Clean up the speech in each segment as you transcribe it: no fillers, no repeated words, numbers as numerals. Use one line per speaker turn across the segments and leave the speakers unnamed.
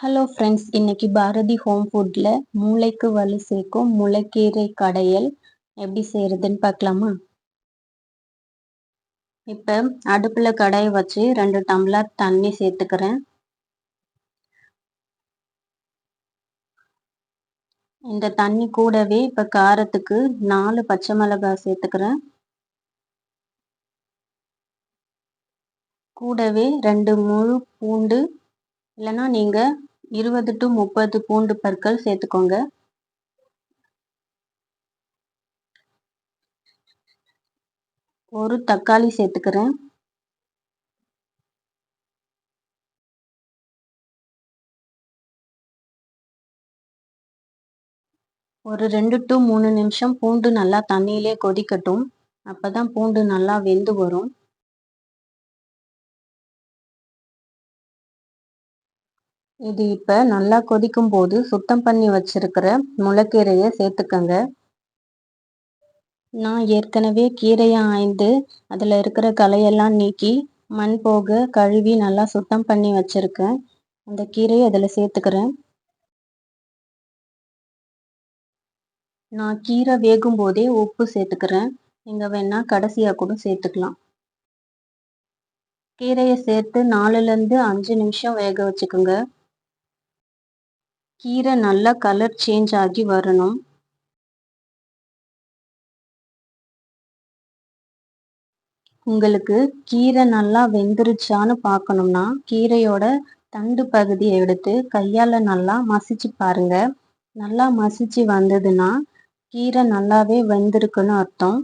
Hello friends, இன்னைக்கு Bharathi home ஃபுட்ல மூளைக்கு வலு சேர்க்கும் முளைக்கீரை கடையல் எப்படி செய்யறதுன்னு பார்க்கலாமா? இப்போ அடுப்பில் கடாயை வச்சு 2 டம்ளர் தண்ணி சேர்த்துக்கிறேன். இந்த தண்ணி கூடவே இப்போ காரத்துக்கு 4 பச்சை மிளகாய் சேர்த்துக்கிறேன். கூடவே 2 முழு பூண்டு, இல்லைன்னா நீங்கள் 20 to 30 பூண்டு பற்கள் சேர்த்துக்கோங்க. ஒரு தக்காளி சேர்த்துக்கிறேன். ஒரு 2 to 3 நிமிஷம் பூண்டு நல்லா தண்ணியிலே கொதிக்கட்டும். அப்பதான் பூண்டு நல்லா வெந்து வரும். இது இப்போ நல்லா கொதிக்கும் போது சுத்தம் பண்ணி வச்சிருக்கிற முளைக்கீரையை சேர்த்துக்கங்க. நான் ஏற்கனவே கீரையை ஆய்ந்து அதில் இருக்கிற களையெல்லாம் நீக்கி மண் போக கழுவி நல்லா சுத்தம் பண்ணி வச்சிருக்கேன். அந்த கீரையை அதில் சேர்த்துக்கிறேன். நான் கீரை வேகும் போதே உப்பு சேர்த்துக்கிறேன். நீங்கள் வேணா கடைசியாக கூட சேர்த்துக்கலாம். கீரையை சேர்த்து 4லேருந்து 5 நிமிஷம் வேக வச்சுக்கோங்க. கீரை நல்லா கலர் சேஞ்ச் ஆகி வரணும். உங்களுக்கு கீரை நல்லா வெந்துருச்சான்னு பார்க்கணும்னா கீரையோட தண்டு பகுதியை எடுத்து கையால் நல்லா மசிச்சு பாருங்க. நல்லா மசிச்சு வந்ததுன்னா கீரை நல்லாவே வெந்திருக்குன்னு அர்த்தம்.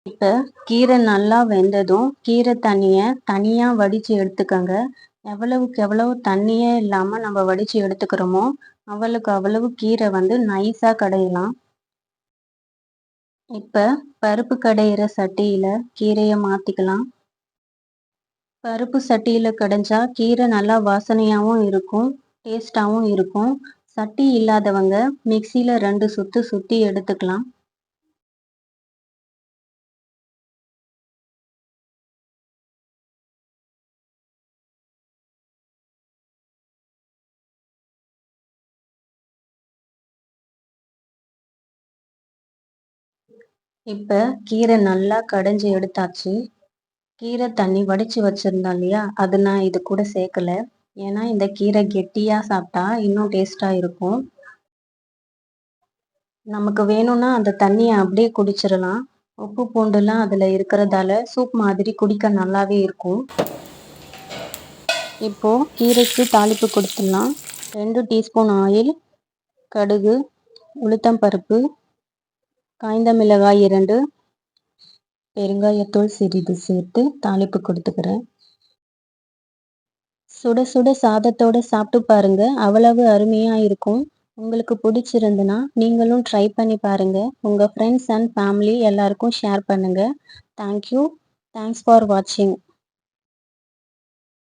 இப்போ கீரை நல்லா வெந்ததும் கீரை தண்ணியை தனியாக வடித்து எடுத்துக்கோங்க. எவ்வளவுக்கு எவ்வளவு தண்ணியே இல்லாமல் நம்ம வடித்து எடுத்துக்கிறோமோ அவ்வளவு கீரை நைஸாக கடையலாம். இப்போ பருப்பு கடையிற சட்டியில் கீரையை மாற்றிக்கலாம். பருப்பு சட்டியில் கடைஞ்சா கீரை நல்லா வாசனையாகவும் இருக்கும், டேஸ்டாகவும் இருக்கும். சட்டி இல்லாதவங்க மிக்சியில் 2 சுற்று சுற்றி எடுத்துக்கலாம். இப்போ கீரை நல்லா கடைஞ்சி எடுத்தாச்சு. கீரை தண்ணி வடித்து வச்சுருந்தோம் இல்லையா, அது நான் இது கூட சேர்க்கலை. ஏன்னா இந்த கீரை கெட்டியாக சாப்பிட்டா இன்னும் டேஸ்ட்டாக இருக்கும். நமக்கு வேணும்னா அந்த தண்ணியை அப்படியே குடிச்சிடலாம். உப்பு பூண்டுலாம் அதில் இருக்கிறதால சூப் மாதிரி குடிக்க நல்லாவே இருக்கும். இப்போது கீரைக்கு தாளிப்பு கொடுத்துடலாம். 2 டீஸ்பூன் ஆயில், கடுகு, உளுத்தம்பருப்பு, காய்ந்த மிளகாய் 2, பெருங்காயத்தூள் சிறிது சேர்த்து தாளிப்பு கொடுத்துக்கிறேன். சுட சுட சாதத்தோடு சாப்பிட்டு பாருங்க, அவ்வளவு அருமையாக இருக்கும். உங்களுக்கு பிடிச்சிருந்துன்னா நீங்களும் ட்ரை பண்ணி பாருங்கள். உங்கள் ஃப்ரெண்ட்ஸ் அண்ட் ஃபேமிலி எல்லாருக்கும் ஷேர் பண்ணுங்கள். தேங்க்யூ. தேங்க்ஸ் ஃபார் வாட்சிங்.